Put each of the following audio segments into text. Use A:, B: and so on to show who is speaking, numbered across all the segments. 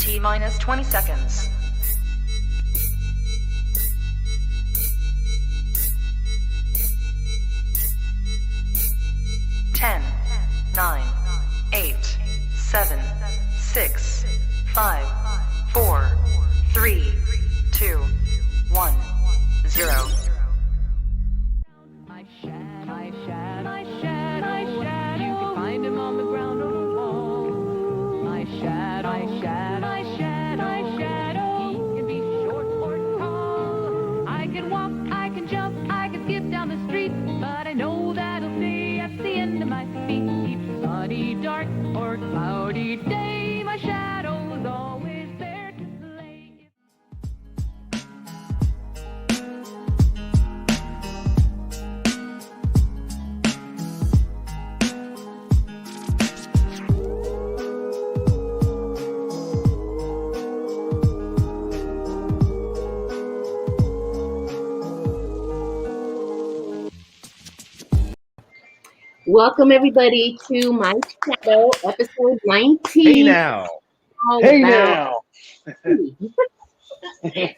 A: T-minus 20 seconds. 10, 9, 8, 7, 6, 5, 4, 3, 2, 1, 0.
B: My shadow, you can find him on the ground or the wall. My shadow, he can be short or tall. I can walk, I can jump, I can skip down the street, but I know that he'll stay at the end of my feet. Sunny, dark, or cloudy day, my shadow's always there to slay.
C: Welcome everybody to My Shadow, episode 19.
D: Hey now.
C: Hey now.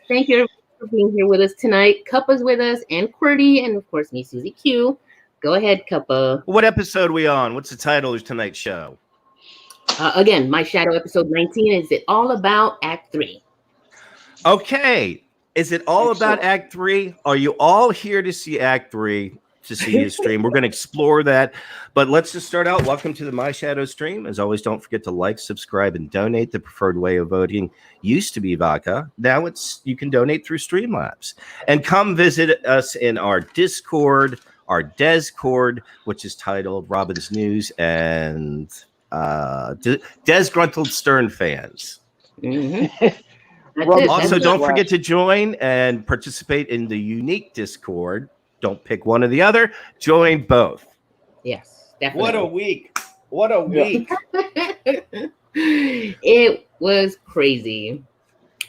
C: Thank you for being here with us tonight. Cuppa's with us, and QWERTY, and of course me, Susie Q. Go ahead, Cuppa.
D: What episode are we on? What's the title of tonight's show?
C: Again, My Shadow, episode 19. Is it all about Act 3?
D: Okay. Is it all about Act 3? Are you all here to see Act 3? To see his stream. We're going to explore that, but let's just start out. Welcome to the My Shadow stream. As always, don't forget to like, subscribe, and donate. The preferred way of voting used to be Vodka. Now you can donate through Streamlabs. And come visit us in our Discord, our Discord, which is titled Robin's News and Disgruntled Stern Fans.
C: Mm-hmm.
D: Also, don't forget to join and participate in the unique Discord. Don't pick one or the other. Join both.
C: Yes, definitely.
D: What a week. What a week.
C: It was crazy.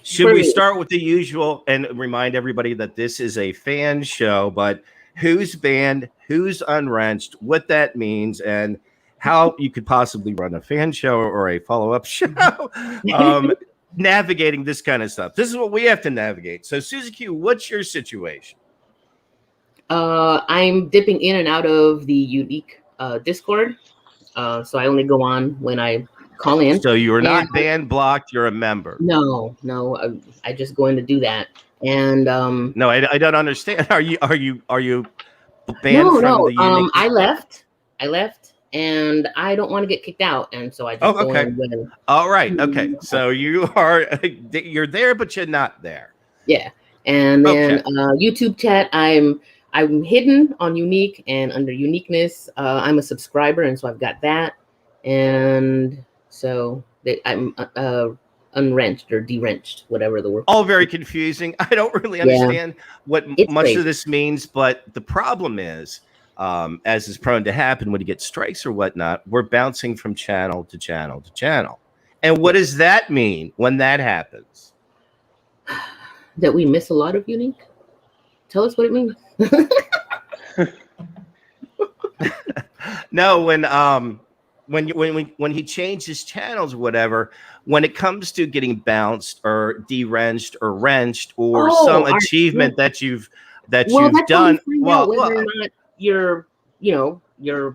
D: Should we start with the usual and remind everybody that this is a fan show, but who's banned, who's unwrenched, what that means, and how you could possibly run a fan show or a follow-up show, navigating this kind of stuff. This is what we have to navigate. So, Susie Q, what's your situation?
C: I'm dipping in and out of the unique Discord, so I only go on when I call in.
D: So you're not banned, blocked. You're a member.
C: No, I just going to do that. And
D: no, I don't understand. Are you banned from the unique?
C: I left, and I don't want to get kicked out, and so I just go in when.
D: All right, okay. So you're there, but you're not there.
C: Yeah, and then YouTube chat, I'm hidden on unique, and under uniqueness, I'm a subscriber, and so I've got that, and so I'm unwrenched or derwrenched, whatever the word.
D: All very confusing. I don't really understand what much of this means, but the problem is, as is prone to happen when you get strikes or whatnot, we're bouncing from channel to channel to channel. And what does that mean when that happens?
C: That we miss a lot of unique? Tell us what it means.
D: No, when he changes channels or whatever, when it comes to getting bounced or derwrenched or wrenched or some achievement that you've done,
C: whether or not you're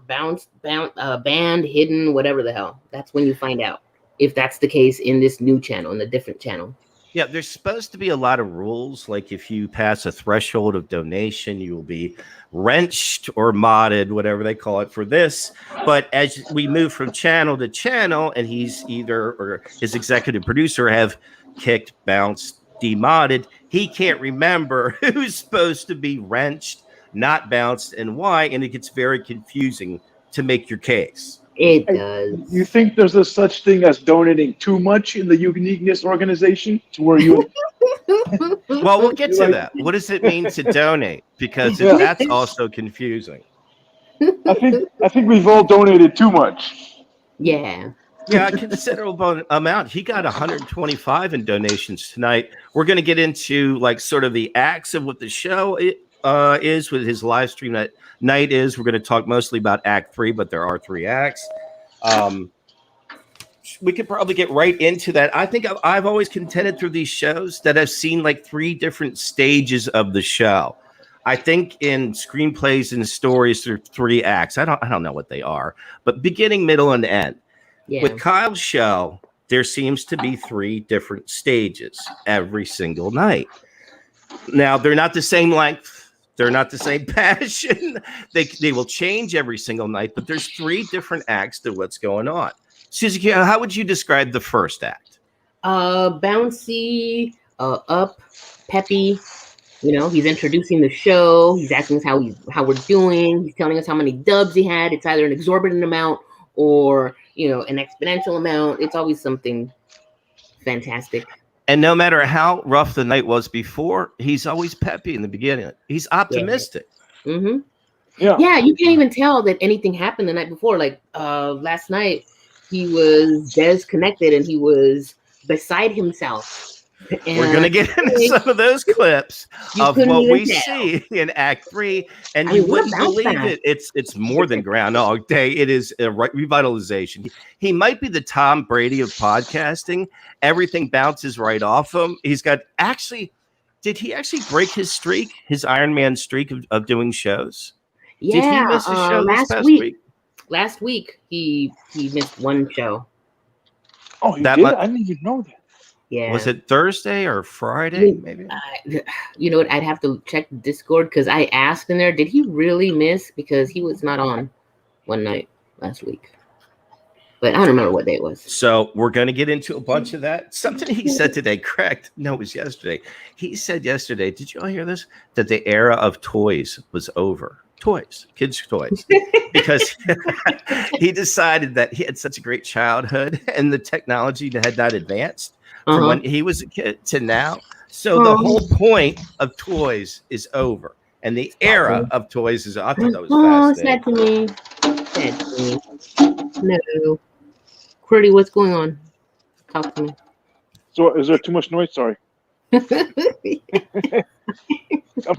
C: bounced, banned, hidden, whatever the hell. That's when you find out if that's the case in this new channel, in the different channel.
D: Yeah, there's supposed to be a lot of rules. Like if you pass a threshold of donation, you will be wrenched or modded, whatever they call it for this. But as we move from channel to channel, and he's either or his executive producer have kicked, bounced, demodded, he can't remember who's supposed to be wrenched, not bounced, and why. And it gets very confusing to make your case.
C: It does.
E: You think there's a such thing as donating too much in the uniqueness organization to where you?
D: Well, we'll get to that. What does it mean to donate? Because that's also confusing.
E: I think we've all donated too much.
C: Yeah.
D: Yeah, a considerable amount. He got 125 in donations tonight. We're going to get into like sort of the acts of what the show is with his live stream that night is. We're going to talk mostly about Act 3, but there are 3 acts. we could probably get right into that. I think I've always contended through these shows that I've seen like 3 different stages of the show. I think in screenplays and stories, there are 3 acts. I don't know what they are, but beginning, middle, and end.
C: Yeah.
D: With Kyle's show, there seems to be 3 different stages every single night. Now, they're not the same length. They're not the same passion. They will change every single night, but there's 3 different acts to what's going on. Suzuki, how would you describe the first act?
C: Bouncy, up, peppy. You know, he's introducing the show. He's asking us how we're doing. He's telling us how many dubs he had. It's either an exorbitant amount or, you know, an exponential amount. It's always something fantastic.
D: And no matter how rough the night was before, he's always peppy in the beginning. He's optimistic.
C: Yeah. Mm-hmm.
E: Yeah.
C: Yeah, you can't even tell that anything happened the night before. Like last night, he was disconnected and he was beside himself. And
D: we're going to get into some of those clips of what we
C: tell.
D: see in Act 3, and you wouldn't believe it. It's more than Groundhog Day. It is a revitalization. He might be the Tom Brady of podcasting. Everything bounces right off him. He's got did he actually break his streak, his Iron Man streak of doing shows?
C: Yeah,
D: did he miss a show this past week?
C: Last week, he missed 1 show.
E: Oh, he did? I didn't even know that.
C: Yeah.
D: Was it Thursday or Friday? Maybe.
C: You know what? I'd have to check Discord because I asked in there, did he really miss? Because he was not on one night last week. But I don't remember what day it was.
D: So we're going to get into a bunch of that. Something he said today, correct? No, it was yesterday. He said yesterday, did you all hear this? That the era of toys was over. Toys, kids' toys. Because he decided that he had such a great childhood and the technology had not advanced. From when he was a kid to now. So the whole point of toys is over. And the era of toys is, I thought that was fascinating.
C: Sad to me. No. Qwerty, what's going on? Talk to me.
E: So is there too much noise? Sorry. I'm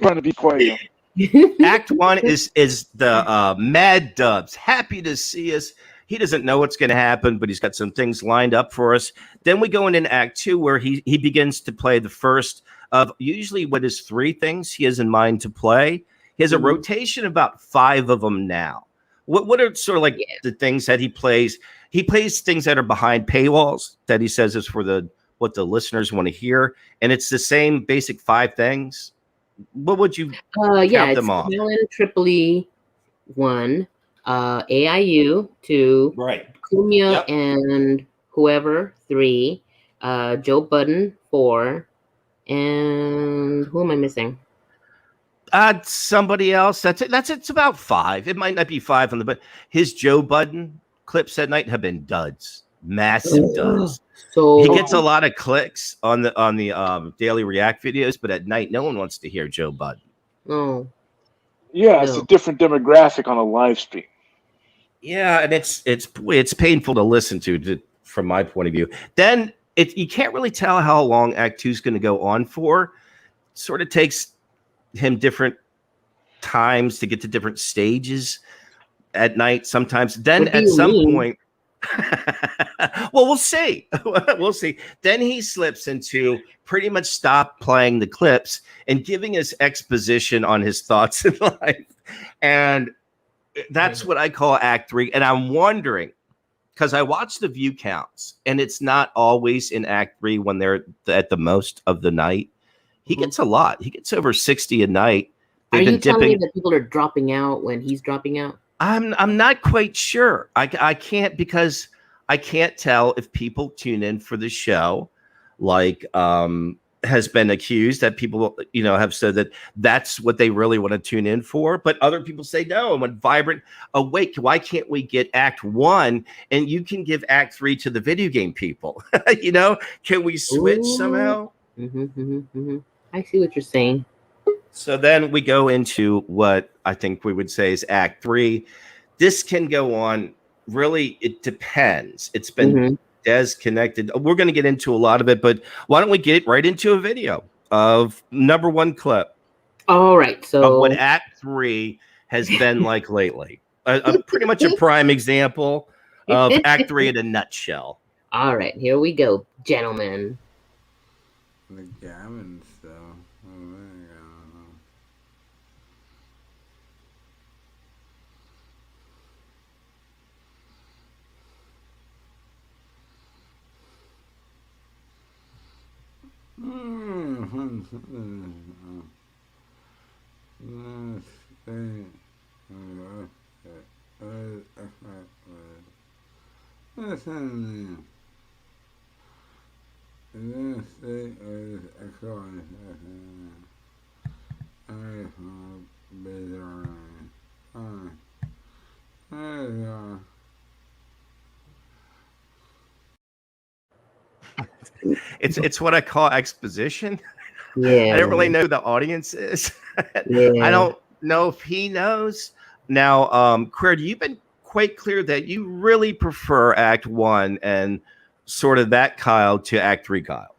E: trying to be quiet.
D: Act 1 is the Mad Dubs. Happy to see us. He doesn't know what's going to happen, but he's got some things lined up for us. Then we go into Act 2, where he begins to play the first of usually what is 3 things he has in mind to play. He has a rotation of about 5 of them now. What are sort of like the things that he plays? He plays things that are behind paywalls that he says is for what the listeners want to hear, and it's the same basic 5 things. What would you count them off?
C: Tripoli 1. AIU 2,
D: right?
C: Cumia and whoever 3, Joe Budden 4, and who am I missing?
D: Somebody else. That's it. It's about 5. It might not be 5 on but his Joe Budden clips at night have been duds, massive duds. So he gets a lot of clicks on the daily react videos, but at night no one wants to hear Joe Budden.
C: Oh,
E: yeah, it's a different demographic on a live stream.
D: Yeah, and it's painful to listen to from my point of view. Then you can't really tell how long Act 2 is going to go on for. Sort of takes him different times to get to different stages at night sometimes. Then at some point, well, we'll see. We'll see. Then he slips into pretty much stop playing the clips and giving us exposition on his thoughts in life. And that's what I call Act 3. And I'm wondering, because I watch the view counts, and it's not always in Act 3 when they're at the most of the night. He gets a lot. He gets over 60 a night.
C: Are you telling me that people are dropping out when he's dropping out?
D: I'm not quite sure. I can't, because I can't tell if people tune in for the show, like has been accused that people, have said that that's what they really want to tune in for. But other people say, no, and when Vibrant Awake, why can't we get Act 1 and you can give Act 3 to the video game people? Can we switch somehow?
C: I see what you're saying.
D: So then we go into what I think we would say is Act 3. This can go on. Really, it depends. It's been disconnected. We're going to get into a lot of it, but why don't we get right into a video of number 1 clip?
C: All right. So
D: of what Act 3 has been like lately. Pretty much a prime example of Act 3 in a nutshell.
C: All right, here we go, gentlemen.
F: The gammon stuff. Oh my god.
D: It's what I call exposition.
C: Yeah.
D: I don't really know who the audience is.
C: Yeah.
D: I don't know if he knows. Now, Queer, you've been quite clear that you really prefer Act 1 and sort of that Kyle to Act 3 Kyle.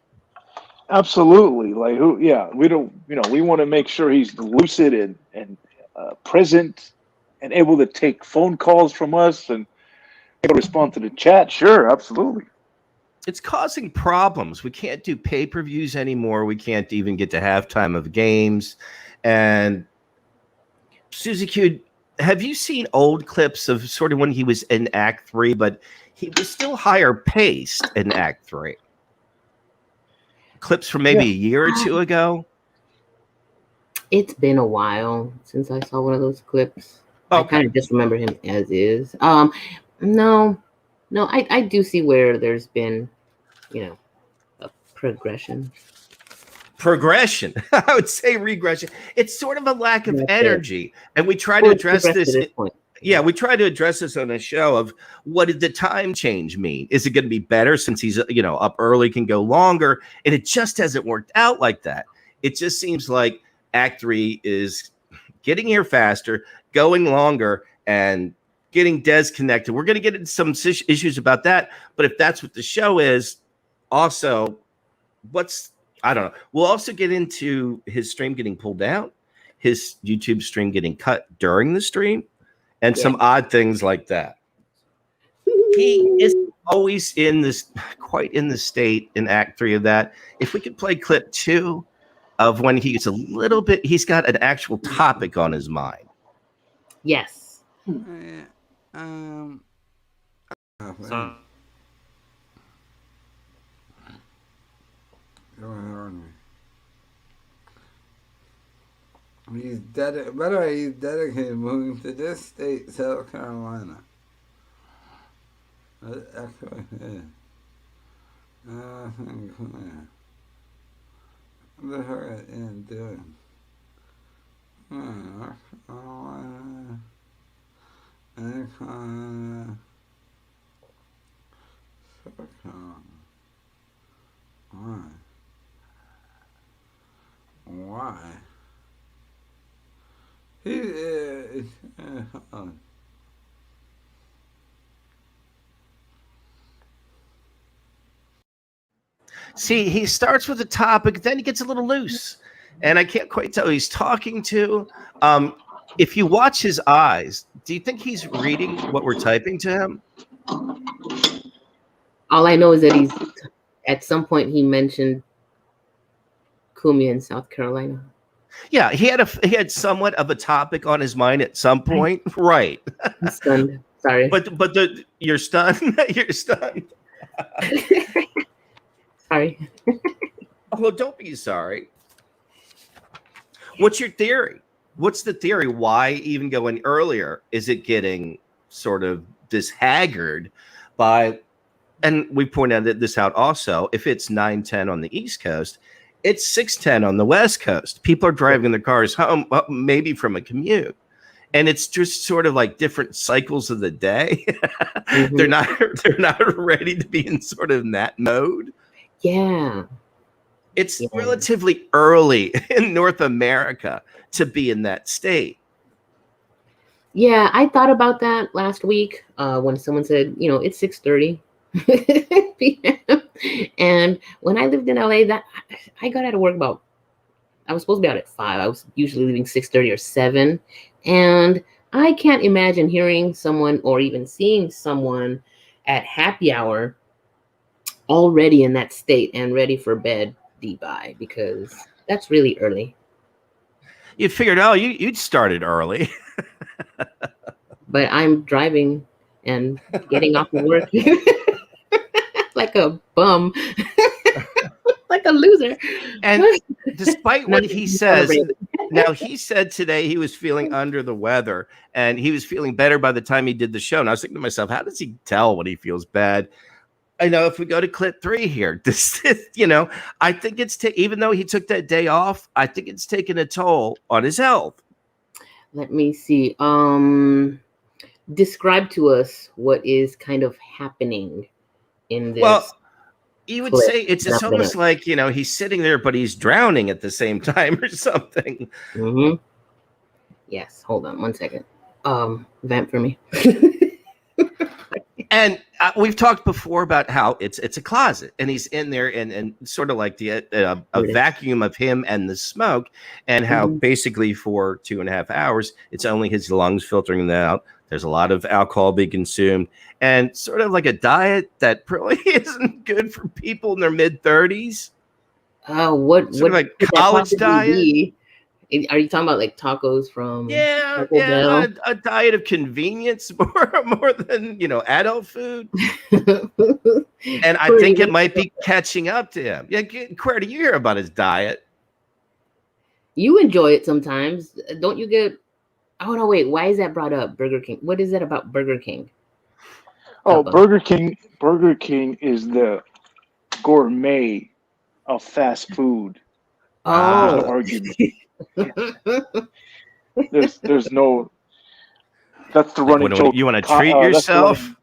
E: Absolutely. Like who? Yeah, we don't. We want to make sure he's lucid and present and able to take phone calls from us and able to respond to the chat. Sure, absolutely.
D: It's causing problems. We can't do pay-per-views anymore. We can't even get to halftime of games. And Susie Q, have you seen old clips of sort of when he was in Act 3, but he was still higher paced in Act 3? Clips from maybe a year or two ago?
C: It's been a while since I saw one of those clips.
D: Okay.
C: I kind of just remember him as is. No, I do see where there's been, a progression.
D: Progression. I would say regression. It's sort of a lack of
C: That's
D: energy. And we try to address this.
C: Point.
D: Yeah, we try to address this on a show of what did the time change mean? Is it going to be better since he's, up early, can go longer? And it just hasn't worked out like that. It just seems like Act 3 is getting here faster, going longer, and getting Des connected. We're going to get into some issues about that. But if that's what the show is, also, I don't know. We'll also get into his stream getting pulled out, his YouTube stream getting cut during the stream, and some odd things like that. He is always quite in the state in Act 3 of that. If we could play clip 2 of when he's he's got an actual topic on his mind.
C: Yes.
F: By the way, he's dedicated moving to this state, South Carolina. That's what it is. What the heck are you doing? North Carolina. South Carolina. Why? He is.
D: See, he starts with a topic, then he gets a little loose. And I can't quite tell who he's talking to. If you watch his eyes, do you think he's reading what we're typing to him?
C: All I know is that at some point he mentioned Cumia in South Carolina.
D: Yeah, he had somewhat of a topic on his mind at some point, right?
C: I'm stunned. Sorry,
D: but you're stunned. You're stunned.
C: Sorry.
D: Well, don't be sorry. What's your theory? What's the theory? Why even go in earlier? Is it getting sort of this haggard by? And we pointed this out also. If it's 9:10 on the East Coast, it's 6:10 on the West Coast. People are driving their cars home, maybe from a commute, and it's just sort of like different cycles of the day. Mm-hmm. They're not ready to be in sort of that mode.
C: Yeah,
D: it's relatively early in North America to be in that state.
C: Yeah, I thought about that last week when someone said, it's 6:30 p.m. And when I lived in LA, that I got out of work I was supposed to be out at 5. I was usually leaving 6:30 or 7. And I can't imagine hearing someone or even seeing someone at happy hour already in that state and ready for bed, D-Bye, because that's really early.
D: You figured, oh, you'd started early.
C: But I'm driving and getting off of work like a bum, like a loser.
D: And despite what he says, now he said today he was feeling under the weather and he was feeling better by the time he did the show. And I was thinking to myself, how does he tell when he feels bad? I know if we go to clip 3 here, this, I think it's even though he took that day off, I think it's taken a toll on his health.
C: Let me see. Describe to us what is kind of happening in this.
D: Well, you would say it's almost like, he's sitting there, but he's drowning at the same time or something.
C: Mm-hmm. Yes. Hold on 1 second. Vamp for me.
D: And we've talked before about how it's a closet and he's in there and sort of like a vacuum of him and the smoke, and how basically for 2.5 hours, it's only his lungs filtering that out. There's a lot of alcohol being consumed and sort of like a diet that probably isn't good for people in their mid-30s.
C: What
D: like college diet?
C: Be? Are you talking about like tacos from
D: a diet of convenience more than adult food? And I think it might be catching up to him. Yeah, Queer, do you hear about his diet?
C: You enjoy it sometimes, don't you? Get oh no, wait, why is that brought up? Burger King. What is that about Burger King?
E: Burger King is the gourmet of fast food. Argument. There's no. That's the running joke.
D: You want to treat yourself?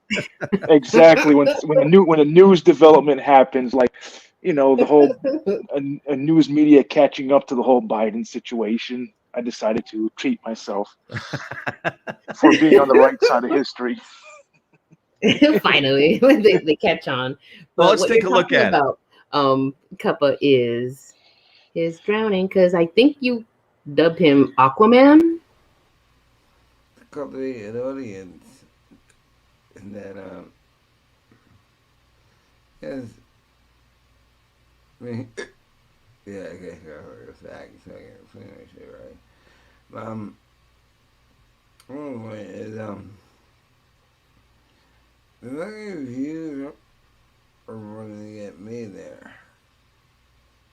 E: Exactly. When the news development happens, like the whole a news media catching up to the whole Biden situation, I decided to treat myself for being on the right side of history.
C: Finally, they catch on. But
D: well, let's take a look at
C: about, Cuppa is drowning because I think you dubbed him Aquaman.
F: A couple of the audience and that yes, I mean, yeah, I guess I heard a fact, so I can finish it right. Anyway, is the lucky views are going to get me there.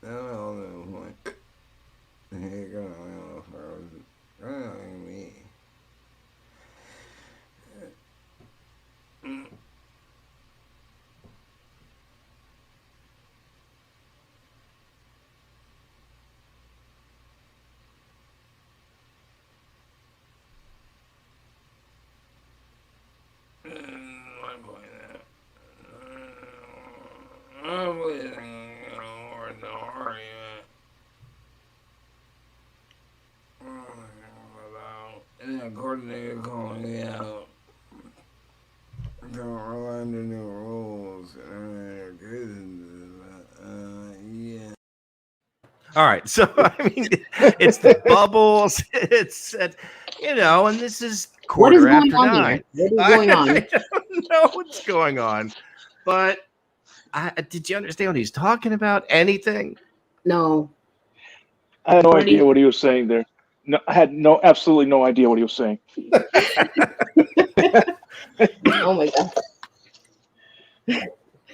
F: I don't know the point. Here going on for me. Coordinator calling me out. Don't rely on the new rules. Yeah.
D: All right, so I mean, it's the bubbles. It's and this is quarter after 9.
C: What is going on?
D: I don't know what's going on, but did you understand what he's talking about? Anything?
C: No.
E: I had no idea what he was saying there. No, I had absolutely no idea what he was saying.
C: Oh my god!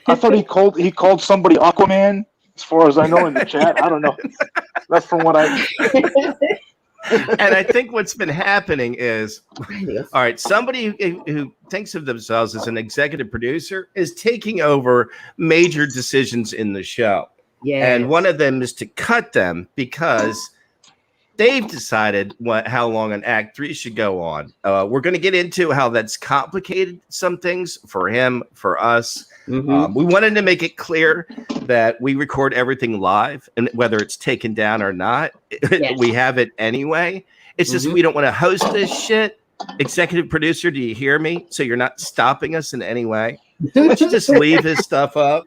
E: I thought he called somebody Aquaman. As far as I know in the chat, I don't know. That's from what I.
D: And I think what's been happening is, all right, somebody who thinks of themselves as an executive producer is taking over major decisions in the show. Yeah, and one of them is to cut them because they've decided how long an Act 3 should go on. We're going to get into how that's complicated some things for him, for us. Mm-hmm. We wanted to make it clear that we record everything live, and whether it's taken down or not, we have it anyway. It's just we don't want to host this shit. Executive producer, do you hear me? So you're not stopping us in any way. Why don't you just leave his stuff up?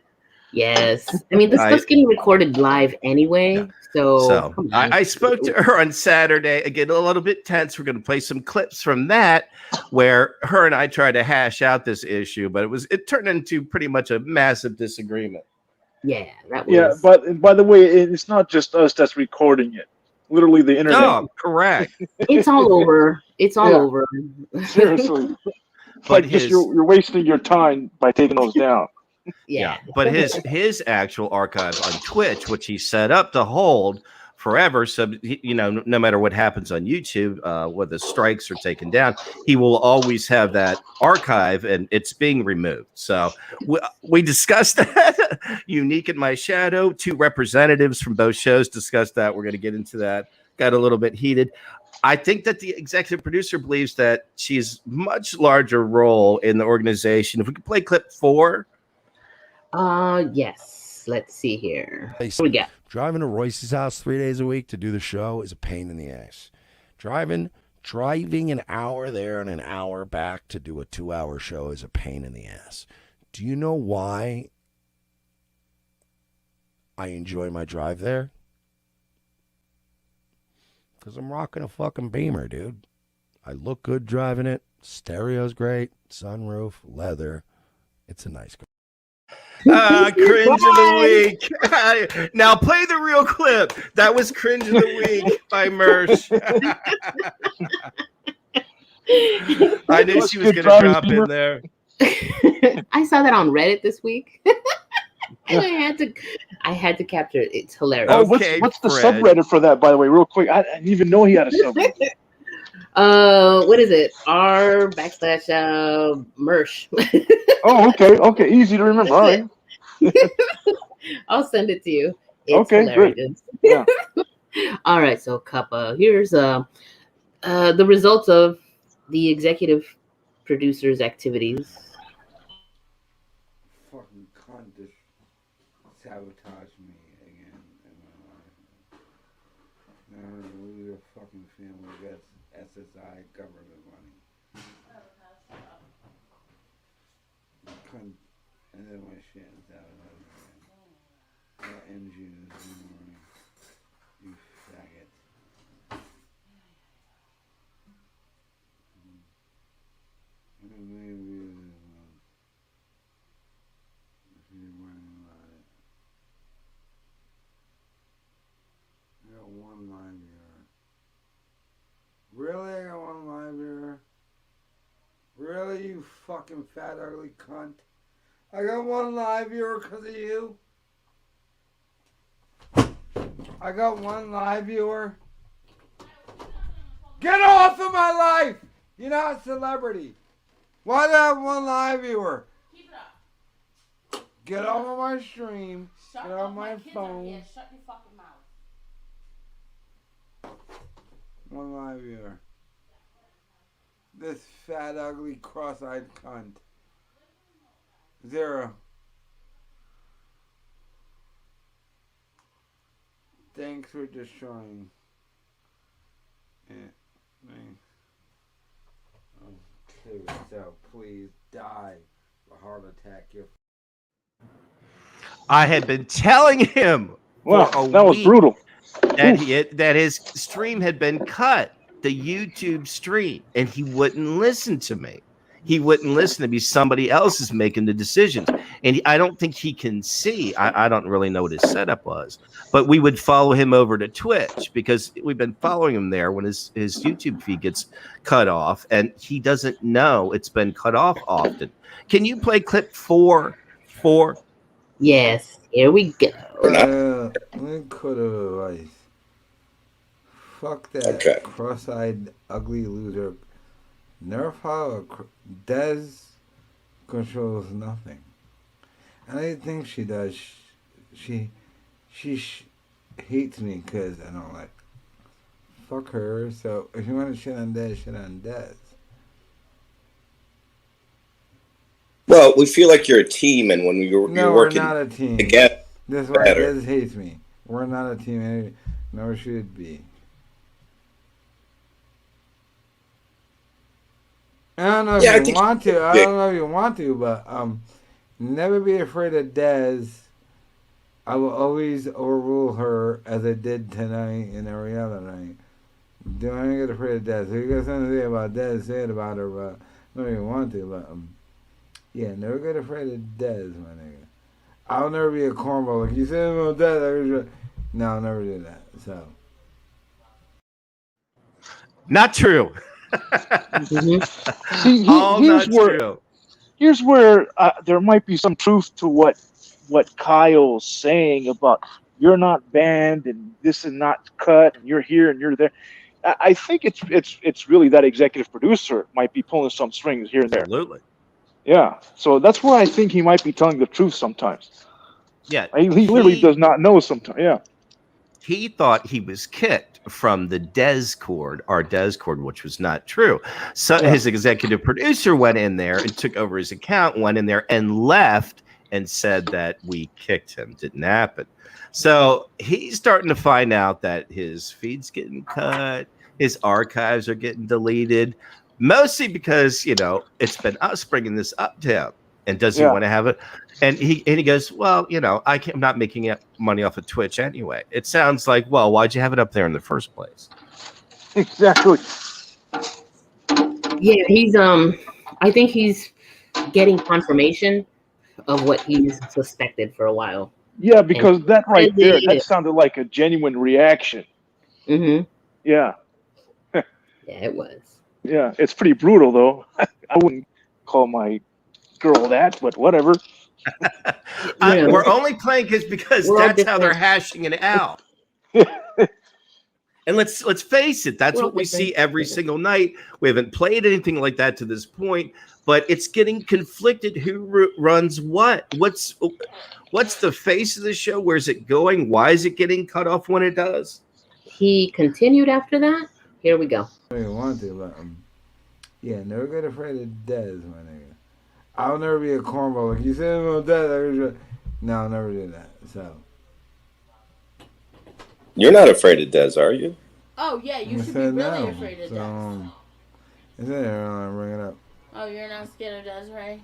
C: Yes. I mean, the stuff's getting recorded live anyway.
D: Yeah.
C: So
D: So
C: come on.
D: I spoke to her on Saturday. Again, a little bit tense. We're going to play some clips from that where her and I tried to hash out this issue, but it turned into pretty much a massive disagreement.
C: Yeah, that was.
E: Yeah, but by the way, it's not just us that's recording it. Literally, the internet.
D: Oh, correct.
C: It's all over. It's all
E: Yeah.
C: over.
E: Seriously.
D: But
E: Like just you're wasting your time by taking those down.
C: Yeah.
D: But his actual archive on Twitch, which he set up to hold forever, so no matter what happens on YouTube, whether strikes are taken down, he will always have that archive, and it's being removed. So we discussed that. Unique in My Shadow, 2 representatives from both shows discussed that. We're going to get into that. Got a little bit heated. I think that the executive producer believes that she's much larger role in the organization. If we could play clip 4.
C: Yes. Let's see here. What we got?
G: Driving to Royce's house 3 days a week to do the show is a pain in the ass. Driving an hour there and an hour back to do a 2-hour show is a pain in the ass. Do you know why I enjoy my drive there? Because I'm rocking a fucking Beamer, dude. I look good driving it. Stereo's great. Sunroof, leather. It's a nice car.
D: Cringe of the week. Now play the real clip. That was cringe of the week by Mersh. I knew she was going to drop in there.
C: I saw that on Reddit this week. And I had to capture it. It's hilarious.
E: Oh, what's the subreddit for that, by the way, real quick? I didn't even know he had a subreddit.
C: What is it? R / Mersh.
E: Oh, okay, easy to remember. All right.
C: I'll send it to you. It's
E: okay,
C: hilarious.
E: great. Yeah.
C: All right, so Kappa, here's the results of the executive producer's activities.
F: Fucking cunt just sabotaged me again in my life. Now we lose a fucking family that's SSI government money. Cunt, and then my shit is out of again. MG in the morning. You faggot. I got 1 live viewer. Really? I got 1 live viewer? Really, you fucking fat, ugly cunt? I got 1 live viewer because of you? I got 1 live viewer? Get off of my life! You're not a celebrity. Why do I have 1 live viewer?
H: Keep it up.
F: Get off of my stream.
H: Shut
F: Get
H: up,
F: off my phone.
H: Yeah, shut your fucking mouth.
F: 1 live viewer. This fat, ugly, cross-eyed cunt. 0. Thanks for destroying. Yeah, thanks. Okay, so please die of a heart attack.
D: I had been telling him
E: Wow,
D: for a
E: that was
D: week
E: brutal.
D: that his stream had been cut, the YouTube stream, and he wouldn't listen to me. He wouldn't listen to me. Somebody else is making the decisions. And I don't think he can see. I don't really know what his setup was. But we would follow him over to Twitch because we've been following him there when his YouTube feed gets cut off. And he doesn't know it's been cut off often. Can you play clip 4?
C: Yes, here we go.
F: We could have advice. Fuck that cross-eyed, ugly loser. Nerf how Des controls nothing. Anything she does, she hates me because I don't like. Fuck her. So if you want to shit on Des, shit on Des.
I: Well, we feel like you're a team, and when you're working
F: we're not a team.
I: together,
F: That's why
I: better.
F: Des hates me. We're not a team, nor should be. I don't know if you want to. I don't know if you want to, but never be afraid of Des I will always overrule her as I did tonight and every other night. Don't get afraid of Des. If you got something to say about Des, say it about her, but I don't even want to, but yeah, never get afraid of Des, my nigga. I'll never be a cornball. Like you said about Des, no, I'll never do that. So.
D: Not true.
C: Mhm.
E: See,
D: All
E: here's
D: not
E: where
D: true.
E: there might be some truth to what Kyle's saying about you're not banned and this is not cut and you're here and you're there. I think it's really that executive producer might be pulling some strings here and there.
D: Absolutely.
E: Yeah, so that's where I think he might be telling the truth sometimes.
D: Yeah.
E: He literally does not know sometimes. Yeah.
D: He thought he was kicked from the Discord, our Discord, which was not true. So
E: Yeah.
D: his executive producer went in there and took over his account, went in there and left and said that we kicked him. Didn't happen. So he's starting to find out that his feed's getting cut, his archives are getting deleted, mostly because, it's been us bringing this up to him. And does he
E: Yeah.
D: want to have it? And he goes, well, I'm not making money off of Twitch anyway. It sounds like, well, why'd you have it up there in the first place?
E: Exactly.
C: Yeah, I think he's getting confirmation of what he's suspected for a while.
E: Yeah, because that right there,
C: Yeah.
E: that sounded like a genuine reaction.
C: Mm-hmm.
E: Yeah.
C: Yeah, it was.
E: Yeah. It's pretty brutal though. I wouldn't call my girl that, but whatever.
C: Yeah.
D: We're only playing because
C: We're all
D: that's how they're
C: different.
D: hashing it out. And let's face it, that's
C: We're all
D: what we see
C: different.
D: every single night. We haven't played anything like that to this point, but it's getting conflicted. Who runs what? What's the face of the show? Where's it going? Why is it getting cut off when it does?
C: He continued after that. Here we go.
F: I don't even want to, but yeah, never get afraid of Des, my nigga. I'll never be a cornball. Like you said about Des, no, I'll never do that. So.
I: You're not afraid of Des, are you?
H: Oh yeah, you
F: I
H: should be
F: said
H: really
F: no.
H: afraid of
F: So,
H: Des.
F: is there? I'll bring it up.
H: Oh, you're not scared of Desiree?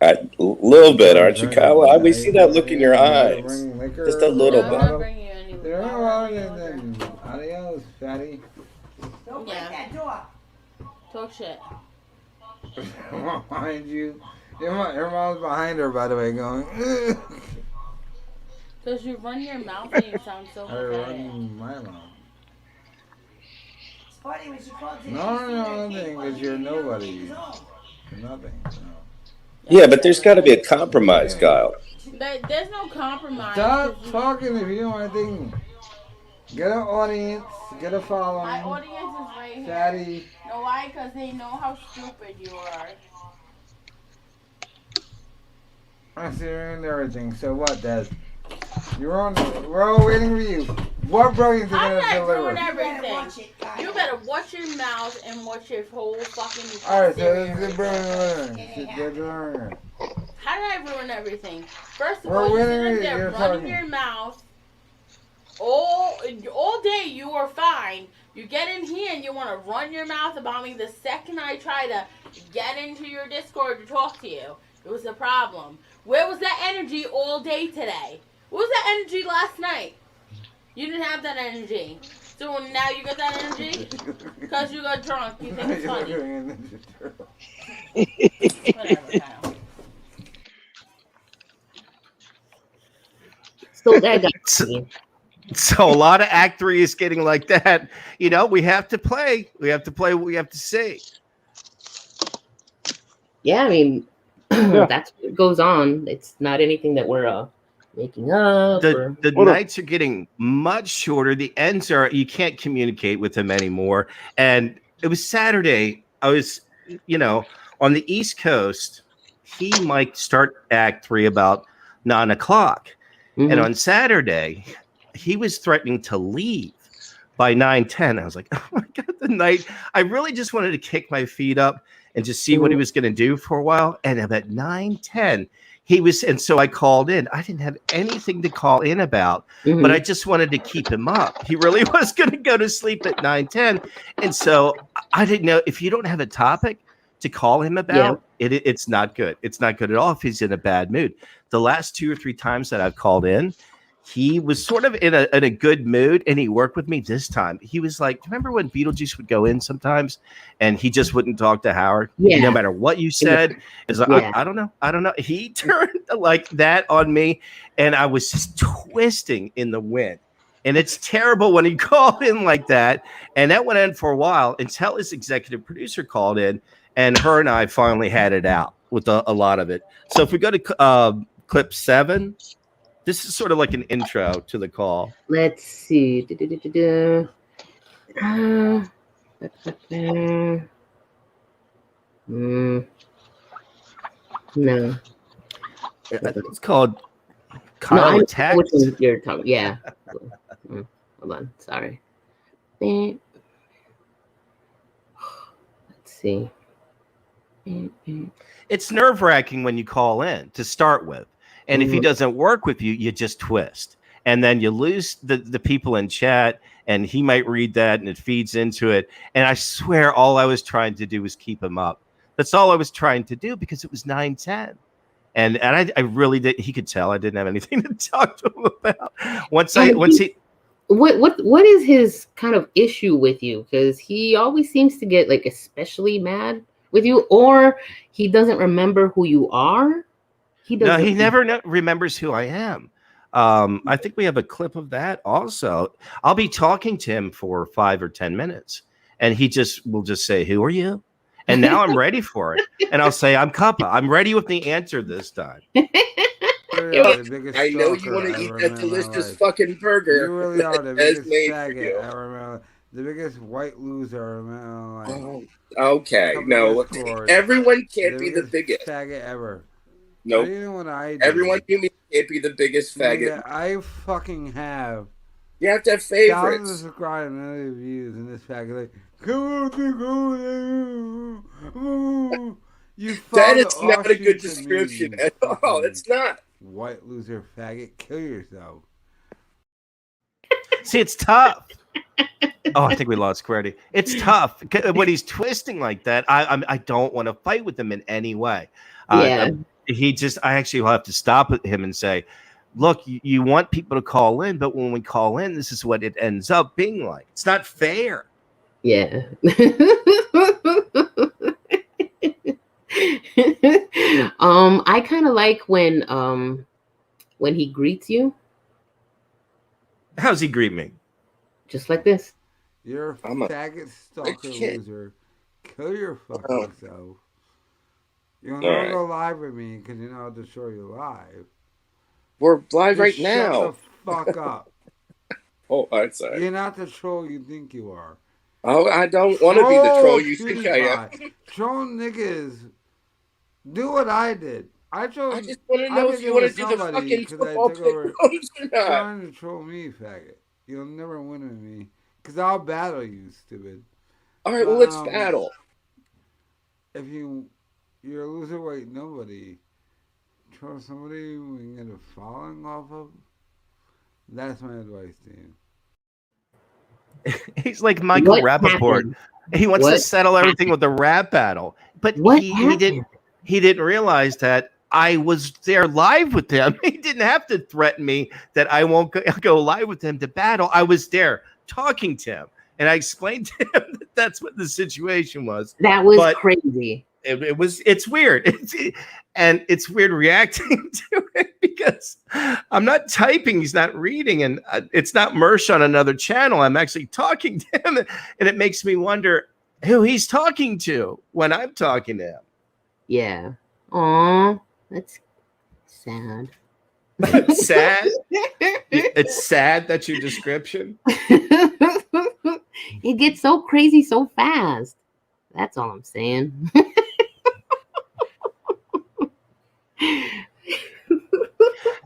I: A little bit, aren't you, Kyle? We see that look in your eyes. Just a little
H: No, I'm
I: bit.
H: not bringing you any liquor.
F: Adios, fatty.
H: Yeah. Talk shit.
F: Behind you. Her mom's behind her, by the way, going.
H: Because you run your mouth and you sound so
F: I
H: pathetic.
F: run my mouth.
J: It's funny when she calls it.
F: No, nothing, because you're nobody. You're nothing. No.
I: Yeah, but there's got to be a compromise, Kyle.
H: There's no compromise.
F: Stop
H: 'cause you-
F: talking if you don't want anything. Get an audience, get a
H: My
F: following.
H: audience is right here.
F: Fatty.
H: You know why? Because they know how stupid you are.
F: I see her and everything. So what, Des? We're all waiting for you. What brilliance are
H: I'm
F: you gonna
H: not doing
F: deliver?
H: everything. You better watch your mouth and watch your whole fucking.
F: Alright, so
H: serious
F: this is
H: reaction.
F: brilliant.
H: How did I ruin everything? First of
F: We're
H: all, you're
F: winning,
H: sitting there
F: you're
H: running
F: talking.
H: your mouth. All day you are fine. You get in here and you want to run your mouth about me the second I try to get into your Discord to talk to you. It was a problem. Where was that energy all day today? Where was that energy last night? You didn't have that energy. So now you got that energy? Because you got drunk. You think it's funny. Whatever, Kyle.
C: So that got me.
D: So a lot of Act 3 is getting like that. We have to play. We have to play what we have to see.
C: Yeah, I mean,
E: Yeah.
C: that's what goes on. It's not anything that we're making up.
D: The
E: What a-
D: nights are getting much shorter. The ends are, you can't communicate with him anymore. And it was Saturday. I was, on the East Coast, he might start Act 3 about 9:00.
C: Mhm.
D: And on Saturday, he was threatening to leave by 9:10. I was like, oh my God, the night. I really just wanted to kick my feet up and just see what he was going to do for a while. And about 9:10, and so I called in. I didn't have anything to call in about,
C: Mhm.
D: but I just wanted to keep him up. He really was going to go to sleep at 9:10. And so I didn't know, if you don't have a topic to call him about, it's not good. It's not good at all if he's in a bad mood. The last 2 or 3 times that I've called in, he was sort of in a good mood, and he worked with me. This time he was like, remember when Beetlejuice would go in sometimes and he just wouldn't talk to Howard, no matter what you said. It's like, I don't know. He turned like that on me, and I was just twisting in the wind. And it's terrible when he called in like that. And that went on for a while until his executive producer called in, and her and I finally had it out with a lot of it. So if we go to clip 7, this is sort of like an intro to the call.
C: Let's see. No.
D: It's called Kyle Attack.
C: Which one you're talking? Yeah. Hold on. Sorry. Let's see.
D: It's nerve-wracking when you call in to start with. And if he doesn't work with you, you just twist. And then you lose the people in chat, and he might read that, and it feeds into it. And I swear all I was trying to do was keep him up. That's all I was trying to do, because it was 9:10. And I really did. He could tell I didn't have anything to talk to him about. What
C: is his kind of issue with you? Because he always seems to get like especially mad with you, or he doesn't remember who you are. He
D: never remembers who I am. I think we have a clip of that also. I'll be talking to him for 5 or 10 minutes, and he will just say, "Who are you?" And now I'm ready for it. And I'll say, "I'm Cuppa. I'm ready with the answer this time."
I: I know you want to eat that delicious fucking burger.
F: You really are the biggest faggot I remember. The biggest white loser I remember.
I: Okay, no. Everyone can't be the biggest
F: faggot ever.
I: Nope.
F: You know what I do?
I: Everyone can't be the biggest faggot.
F: Yeah, I fucking have.
I: You have to have favorites.
F: Thousands of subscribers and millions of views in this faggot. Like, come on,
I: that is not a good description at all. It's not.
F: White loser faggot, kill yourself.
D: See, it's tough. Oh, I think we lost QWERTY. It's tough when he's twisting like that. I don't want to fight with him in any way. I actually will have to stop him and say, look, you want people to call in, but when we call in, this is what it ends up being like. It's not fair.
C: Yeah. I kind of like when he greets you.
D: How's he greet me?
C: Just like this.
F: You're a faggot stalker loser. Kill your fucking self. You'll never go live with me because you know how to show you live.
I: We're live right now.
F: Shut the fuck up.
I: Oh, I'm sorry.
F: You're not the troll you think you are.
I: Oh, I don't want to be the troll you think I am.
F: Troll niggas. Do what I did. I just want
I: to know if you want to do the fucking football pick or not.
F: Trying to troll me, faggot. You'll never win with me. Because I'll battle you, stupid.
I: All right, well, let's battle.
F: If you're a loser, wait, nobody. Troll somebody we get a following off of. That's my advice to you.
D: He's like Michael Rappaport. He wants to settle everything with a rap battle. But he didn't realize that I was there live with him. He didn't have to threaten me that I won't go live with him to battle. I was there talking to him, and I explained to him that that's what the situation was.
C: That was crazy.
D: It's weird. It's weird reacting to it because I'm not typing. He's not reading, and it's not Mersh on another channel. I'm actually talking to him, and it makes me wonder who he's talking to when I'm talking to him.
C: Yeah. Aw, that's sad.
D: Sad? It's sad, that's your description?
C: It gets so crazy so fast. That's all I'm saying.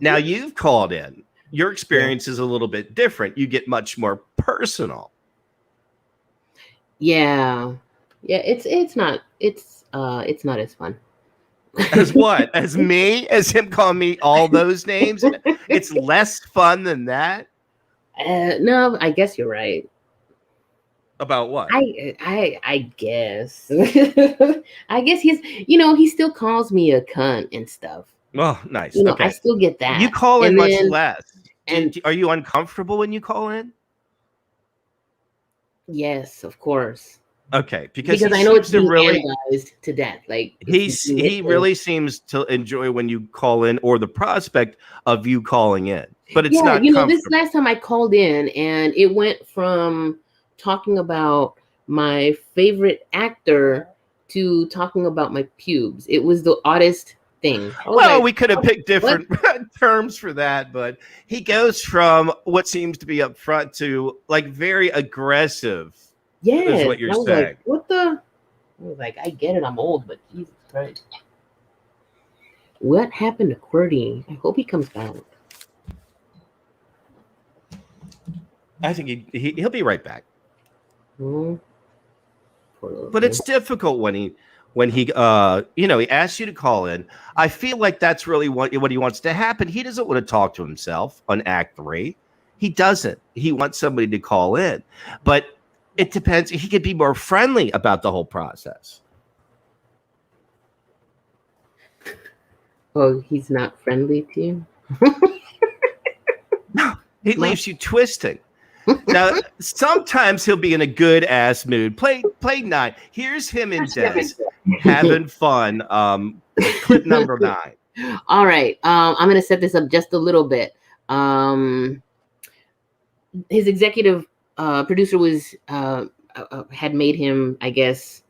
D: Now you've called in. Your experience is a little bit different. You get much more personal.
C: Yeah. Yeah, it's not as fun.
D: As what? As me? As him calling me all those names? It's less fun than that?
C: No, I guess you're right.
D: About what?
C: I guess. I guess he still calls me a cunt and stuff.
D: Oh, nice.
C: I
D: Okay.
C: still get that.
D: You call in
C: And
D: much
C: then-
D: less.
C: and-
D: Are you uncomfortable when you call in?
C: Yes, of course.
D: Okay, because
C: I
D: he
C: know it's
D: seems to
C: being
D: really
C: analyzed to death. Like
D: he really seems to enjoy when you call in or the prospect of you calling in. But it's not
C: this
D: comfortable.
C: last time I called in, and it went from talking about my favorite actor to talking about my pubes. It was the oddest thing. I was
D: Well,
C: like,
D: we could have picked different terms for that, but he goes from what seems to be upfront to like very aggressive.
C: yes,
D: is what you're
C: I was
D: saying.
C: like, what the? I was like, I get it, I'm old, but Jesus Christ. What happened to QWERTY? I hope he comes back.
D: I think he'll be right back.
C: Hmm. Poor little
D: But
C: thing.
D: it's difficult when he he asks you to call in. I feel like that's really what he wants to happen. He doesn't want to talk to himself on Act 3. He doesn't. He wants somebody to call in. But it depends. He could be more friendly about the whole process.
C: Oh, he's not friendly to you?
D: He leaves you twisting. Now, sometimes he'll be in a good ass mood. Play 9. Here's him and Des having fun. Clip number 9.
C: All right. I'm gonna set this up just a little bit. His executive producer was had made him, I guess,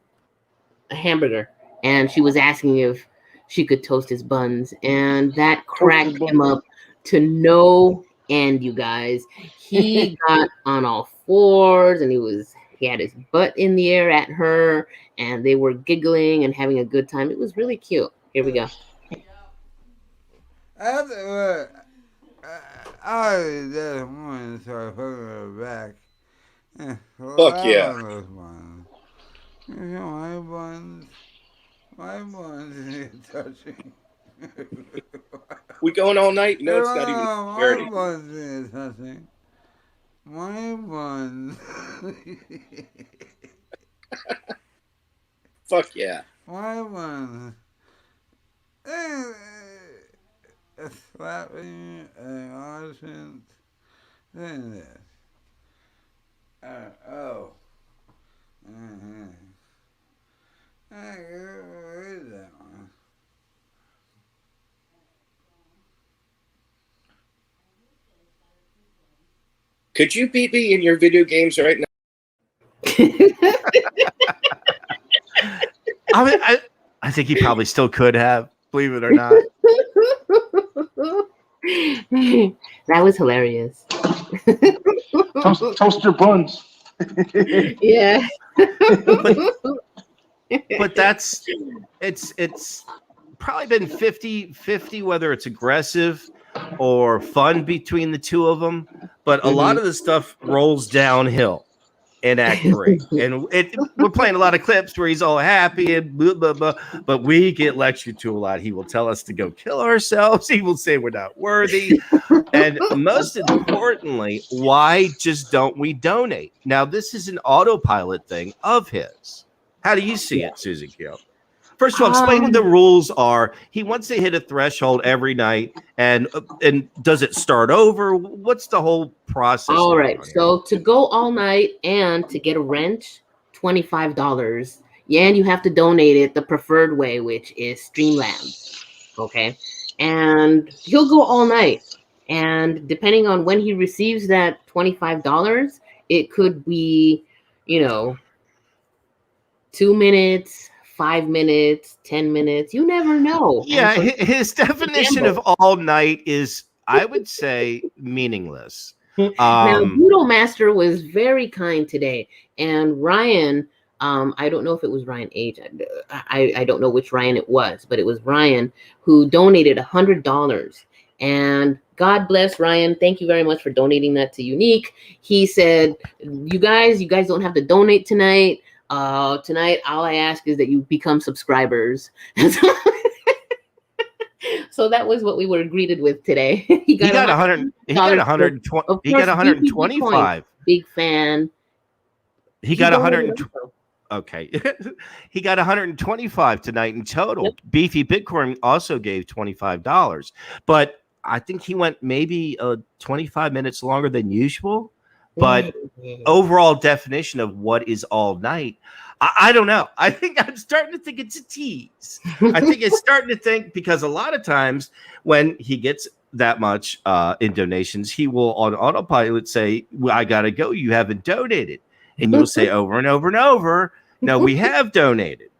C: a hamburger, and she was asking if she could toast his buns, and that cracked him up to no end, you guys. He got on all fours, and he had his butt in the air at her, and they were giggling and having a good time. It was really cute. Here we go.
F: After I just want to start putting her back.
I: Fuck yeah.
F: My buns need touching.
I: We going all night? No, it's not even
F: My
I: 30.
F: buns need touching. My buns.
I: Fuck yeah.
F: My buns. Slapping and options. Then this. Oh. Where is that one?
I: Could you beat me in your video games right now?
D: I think he probably still could have, believe it or not.
C: That was hilarious.
E: Toast your buns.
C: Yeah.
D: But it's probably been 50-50 whether it's aggressive or fun between the two of them. But a lot of the stuff rolls downhill in Act 3. And we're playing a lot of clips where he's all happy and blah, blah, blah. But we get lectured to a lot. He will tell us to go kill ourselves. He will say we're not worthy. And most importantly, why just don't we donate? Now, this is an autopilot thing of his. How do you see it, Susie Q? First of all, explain what the rules are. He wants to hit a threshold every night, and does it start over? What's the whole process?
C: All right. So to go all night and to get a wrench, $25. Yeah, and you have to donate it the preferred way, which is Streamlabs. Okay. And he'll go all night. And depending on when he receives that $25, it could be, 2 minutes, 5 minutes, 10 minutes. You never know.
D: Yeah, his definition of all night is, I would say, meaningless.
C: Now, Judo Master was very kind today, and Ryan. I don't know if it was Ryan H. I don't know which Ryan it was, but it was Ryan who donated $100. And God bless Ryan. Thank you very much for donating that to Unique. He said, you guys don't have to donate tonight. Tonight, all I ask is that you become subscribers. So that was what we were greeted with today. He got 100. He got 120. He got 125. Big fan.
D: He got 100. Okay. He got 125 tonight in total.
C: Yep.
D: Beefy Bitcoin also gave $25, but I think he went maybe 25 minutes longer than usual. But overall definition of what is all night, I don't know. I'm starting to think it's a tease. I think it's starting to think, because a lot of times when he gets that much in donations, he will on autopilot say, well, I gotta go, you haven't donated. And you'll say over and over and over, no, we have donated.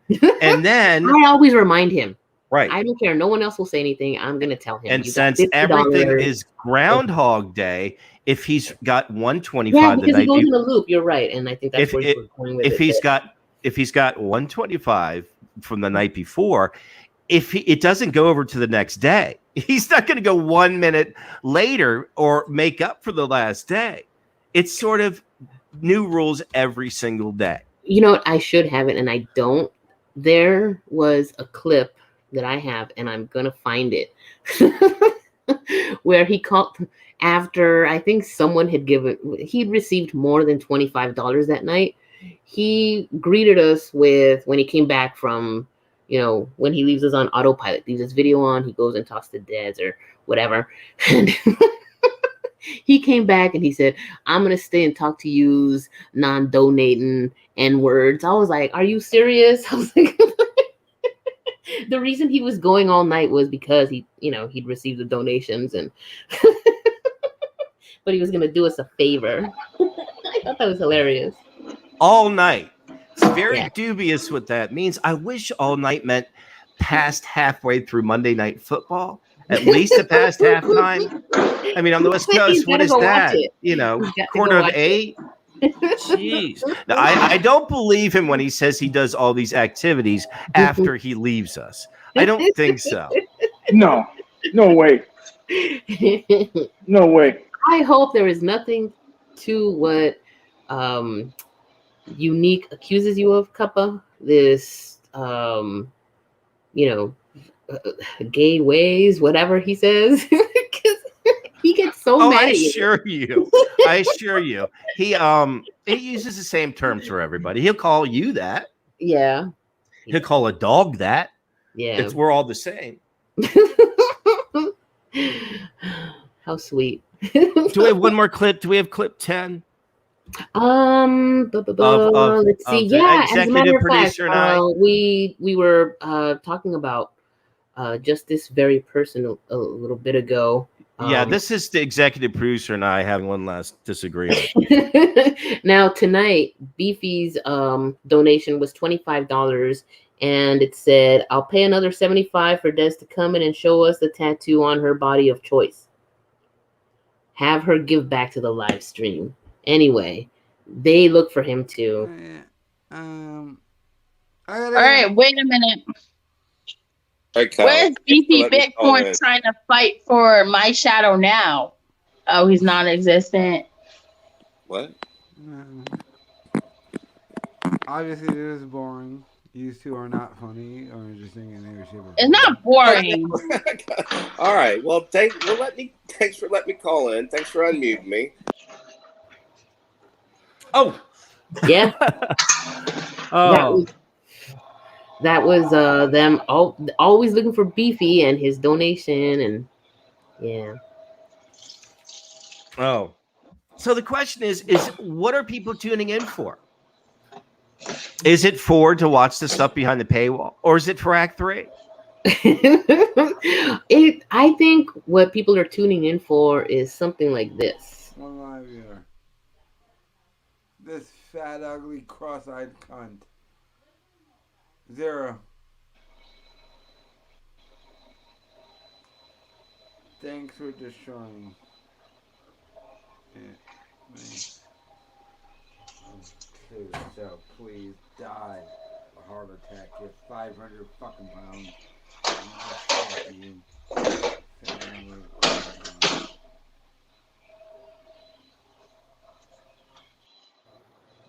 D: And then
C: I always remind him.
D: Right.
C: I don't care. No one else will say anything. I'm going to tell him.
D: And
C: You
D: since
C: got $50.
D: everything is Groundhog Day, if he's got 125
C: yeah,
D: the
C: because
D: night
C: he goes in a loop. You're right, and I think that's where he's going with
D: if he's got 125 from the night before, it doesn't go over to the next day, he's not going to go 1 minute later or make up for the last day. It's sort of new rules every single day.
C: You know what? I should have it, and I don't. There was a clip that I have, and I'm gonna find it, where he called after I think someone he'd received more than $25 that night. He greeted us with, when he came back from, when he leaves us on autopilot, leaves this video on, he goes and talks to Dez or whatever. And he came back and he said, I'm going to stay and talk to yous, non-donating N-words. I was like, are you serious? I was like, the reason he was going all night was because he'd received the donations, and but he was going to do us a favor. I thought that was hilarious.
D: All night. It's very dubious what that means. I wish all night meant past halfway through Monday Night Football, at least a past halftime. I mean, on the West Coast, what is that? Quarter of 8? Jeez. Now, I don't believe him when he says he does all these activities after he leaves us. I don't think so.
E: No way. No way.
C: I hope there is nothing to what Unique accuses you of, Cuppa. This, gay ways, whatever he says. He gets so mad.
D: I assure you. He uses the same terms for everybody. He'll call you that.
C: Yeah.
D: He'll call a dog that.
C: Yeah.
D: We're all the same.
C: How sweet.
D: Do we have one more clip? Do we have clip 10?
C: Let's see. Yeah, as a matter of fact, we were talking about just this very person a little bit ago.
D: Yeah, this is the executive producer and I having one last disagreement.
C: Now tonight, Beefy's donation was $25, and it said, "I'll pay another $75 for Des to come in and show us the tattoo on her body of choice. Have her give back to the live stream." Anyway, they look for him too.
F: All
H: right, wait a minute.
I: Hey,
H: Where's Beefy Bitcoin trying to fight for my shadow now? Oh, he's non-existent.
I: What?
F: Obviously, this is boring. You two are not funny or interesting in any shape or form.
H: It's not boring.
I: All right. Well, thanks for letting me call in. Thanks for unmuting me.
D: Oh,
C: yeah. That was them always looking for Beefy and his donation, and yeah.
D: Oh, so the question is what are people tuning in for? Is it to watch the stuff behind the paywall, or is it for Act 3?
C: I think what people are tuning in for is something like this.
F: One live viewer. This fat, ugly, cross-eyed cunt. 0. Thanks for destroying it. So please die a heart attack. You're 500 fucking pounds.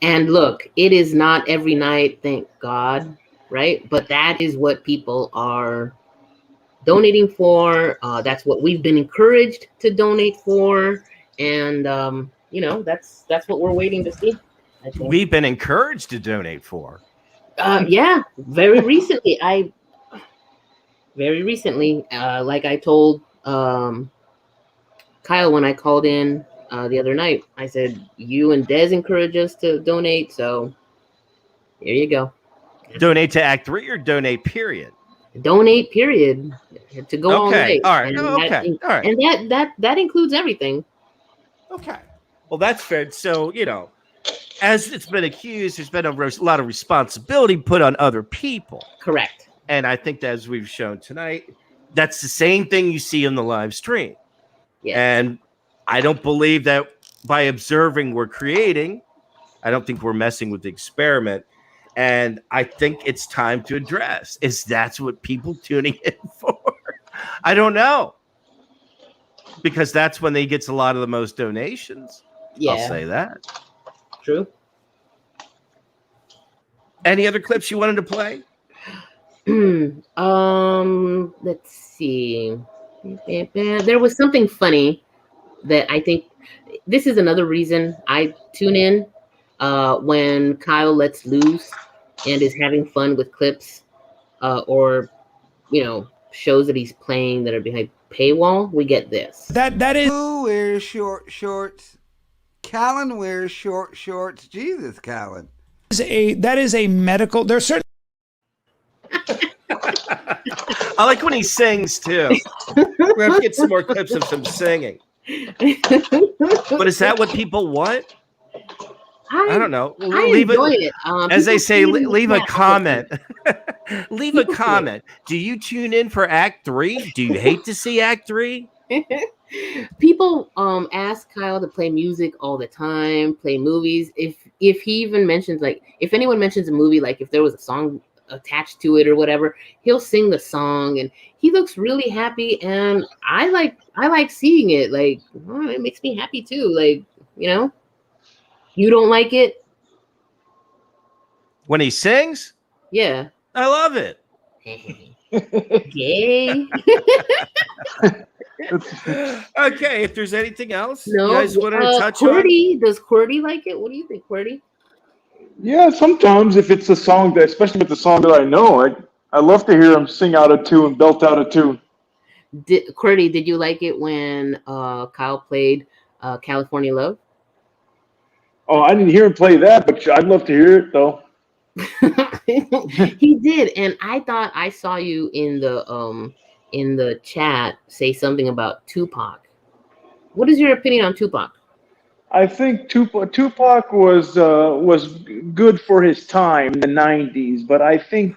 C: And look, it is not every night, thank God, right? But that is what people are donating for. That's what we've been encouraged to donate for, and that's what we're waiting to see. I think.
D: we've been encouraged to donate for.
C: Yeah, very recently. Like I told Kyle when I called in the other night, I said you and Des encouraged us to donate, so here you go.
D: Donate to Act 3 or donate period?
C: Donate period to go all
D: Okay,
C: way.
D: all right,
C: And
D: okay, all right.
C: And that includes everything.
D: Okay. Well, that's fair. So, as it's been accused, there's been a lot of responsibility put on other people.
C: Correct.
D: And I think that as we've shown tonight, that's the same thing you see in the live stream.
C: Yeah.
D: And I don't believe that by observing we're creating. I don't think we're messing with the experiment. And I think it's time to address is that's what people tuning in for. I don't know. Because that's when they gets a lot of the most donations.
C: Yeah.
D: I'll say that.
C: True.
D: Any other clips you wanted to play?
C: Let's see. There was something funny that I think this is another reason I tune in when Kyle lets loose and is having fun with clips or shows that he's playing that are behind paywall. We get this.
F: That is who wears short shorts. Callan wears short shorts. Jesus, Callan.
J: That is a medical. There's certain.
D: I like when he sings too. We have to get some more clips of some singing. But is that what people want? I don't know.
C: Enjoy it.
D: As they say, leave a comment. Leave a comment. Do you tune in for Act 3? Do you hate to see Act 3?
C: People ask Kyle to play music all the time, play movies. If he even mentions, like, if anyone mentions a movie, like if there was a song attached to it or whatever, he'll sing the song and he looks really happy, and I like seeing it. Like, it makes me happy too. Like, you don't like it
D: when he sings?
C: Yeah,
D: I love it.
C: Gay.
D: Okay, if there's anything else
C: No,
D: you guys wanted to touch
C: QWERTY, on? Does QWERTY like it? What do you think, QWERTY?
E: Yeah, sometimes if it's a song that, especially with the song that I know, I love to hear him sing out of tune, belt out of tune.
C: QWERTY, did you like it when Kyle played California Love?
E: Oh, I didn't hear him play that, but I'd love to hear it though.
C: He did, and I thought I saw you in the chat say something about Tupac. What is your opinion on Tupac?
E: I think Tupac was good for his time in the 90s, but I think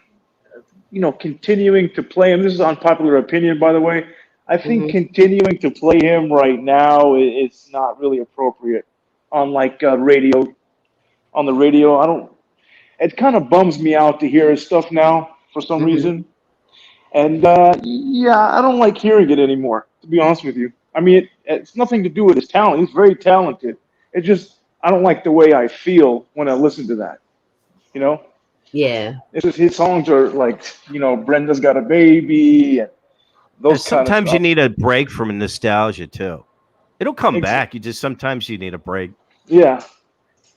E: continuing to play him, this is unpopular opinion by the way, I think continuing to play him right now is not really appropriate on radio. On the radio, it kind of bums me out to hear his stuff now for some reason. And I don't like hearing it anymore, to be honest with you. I mean, it's nothing to do with his talent. He's very talented. It just, I don't like the way I feel when I listen to that. Yeah. It's just his songs are like, Brenda's Got a Baby and those kind of
D: sometimes
E: stuff.
D: you need a break from nostalgia too. It'll come back. Sometimes you need a break.
E: Yeah.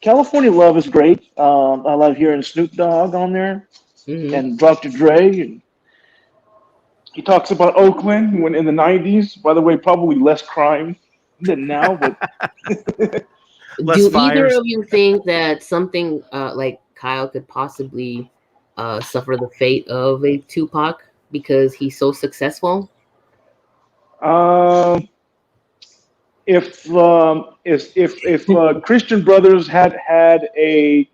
E: California Love is great. I love hearing Snoop Dogg on there and Dr. Dre. And he talks about Oakland when in the 90s. By the way, probably less crime than now. But
C: do either of you think that something like Kyle could possibly suffer the fate of a Tupac because he's so successful?
E: If Christian Brothers had a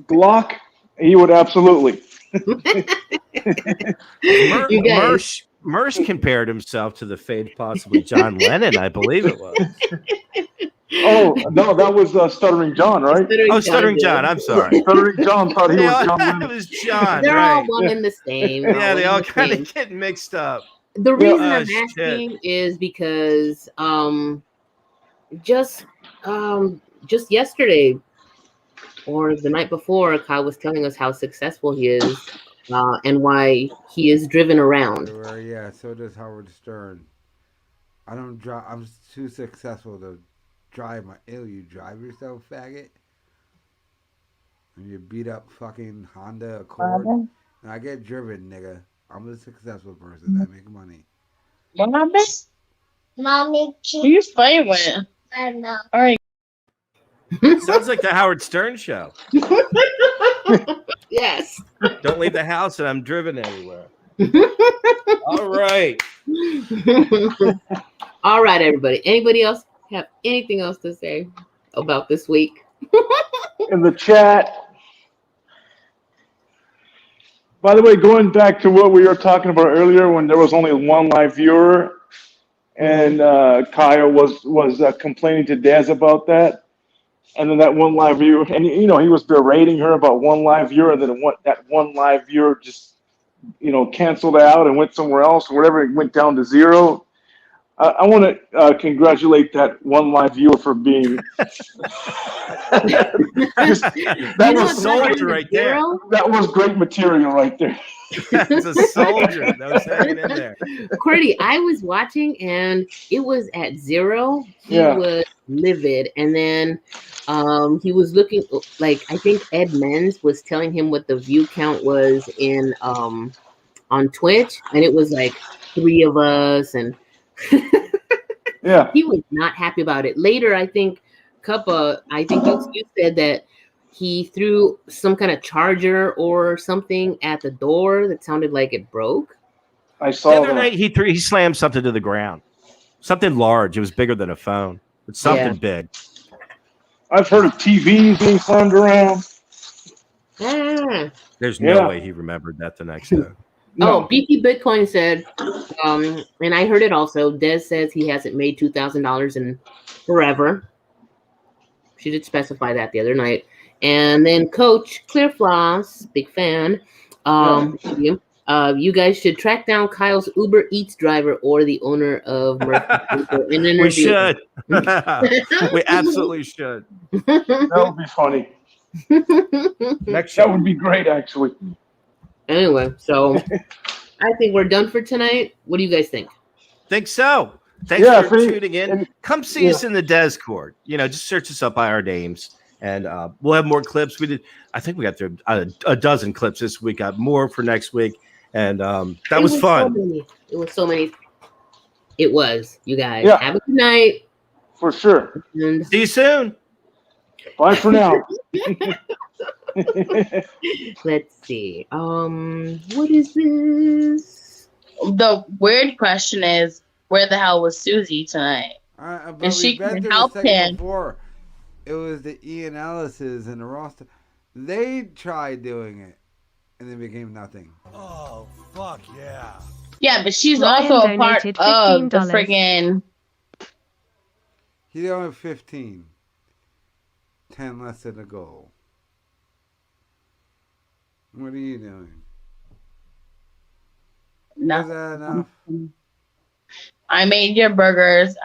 E: Glock, he would absolutely.
D: Mersh compared himself to the fate possibly John Lennon, I believe it was.
E: Oh no, that was Stuttering John, right?
D: Stuttering John. I'm sorry.
E: Stuttering John thought he was John Lennon.
D: It was John.
C: They're
D: right.
C: all one and the same.
D: Yeah, they all kind of get mixed up.
C: The reason I'm asking is because just yesterday or the night before, Kyle was telling us how successful he is and why he is driven around.
F: Yeah, so does Howard Stern. I don't drive. I'm too successful to drive my. You drive yourself, faggot. And you beat up fucking Honda Accord. And I get driven, nigga. I'm a successful person. I make money.
K: What happened? Mommy, who you playing with? I know. All right.
D: Sounds like the Howard Stern show.
C: Yes.
D: Don't leave the house and I'm driven anywhere. All right.
C: All right, everybody. Anybody else have anything else to say about this week?
E: In the chat. By the way, going back to what we were talking about earlier, when there was only one live viewer, and Kyle was complaining to Dez about that, and then that one live viewer, and he was berating her about one live viewer, and then that one live viewer just canceled out and went somewhere else, or whatever, it went down to zero. I want to congratulate that one live viewer for being that was
D: a soldier right there.
E: That was great material right there.
D: That's a soldier that was hanging in there.
C: Cordy, I was watching and it was at zero. He was livid, and then he was looking like, I think Ed Menz was telling him what the view count was in on Twitch, and it was like 3 of us, and he was not happy about it. Later, I think Cuppa, you said that he threw some kind of charger or something at the door that sounded like it broke.
E: I saw
D: the other
E: that.
D: night he slammed something to the ground, something large. It was bigger than a phone. It's something big.
E: I've heard of TVs being slammed around.
D: There's no way he remembered that the next day.
C: Oh, BP Bitcoin said, and I heard it also. Dez says he hasn't made $2,000 in forever. She did specify that the other night. And then Coach Clearfloss, big fan. You guys should track down Kyle's Uber Eats driver or the owner of Murphy.
D: We should. We absolutely should.
E: That would be funny.
D: Next show.
E: That would be great, actually.
C: Anyway, so I think we're done for tonight. What do you guys think?
D: Think so. Thanks for tuning in. Come see us in the Discord. Just search us up by our names, and we'll have more clips. I think we got through a dozen clips this week. Got more for next week, and that was fun.
C: It was so many. It was, you guys. Yeah. Have a good night.
E: For sure.
C: And
D: see you soon.
E: Bye for now.
C: Let's see. What is this?
K: The weird question is, where the hell was Susie tonight? And she can help him.
F: Before, it was the Ian Ellis's and the roster. They tried doing it, and it became nothing.
G: Oh, fuck yeah.
K: Yeah, but she's also a part of the friggin'...
F: He's only 15. 10 less than a goal. What are you doing?
K: No.
F: Is that enough?
K: I made your burgers.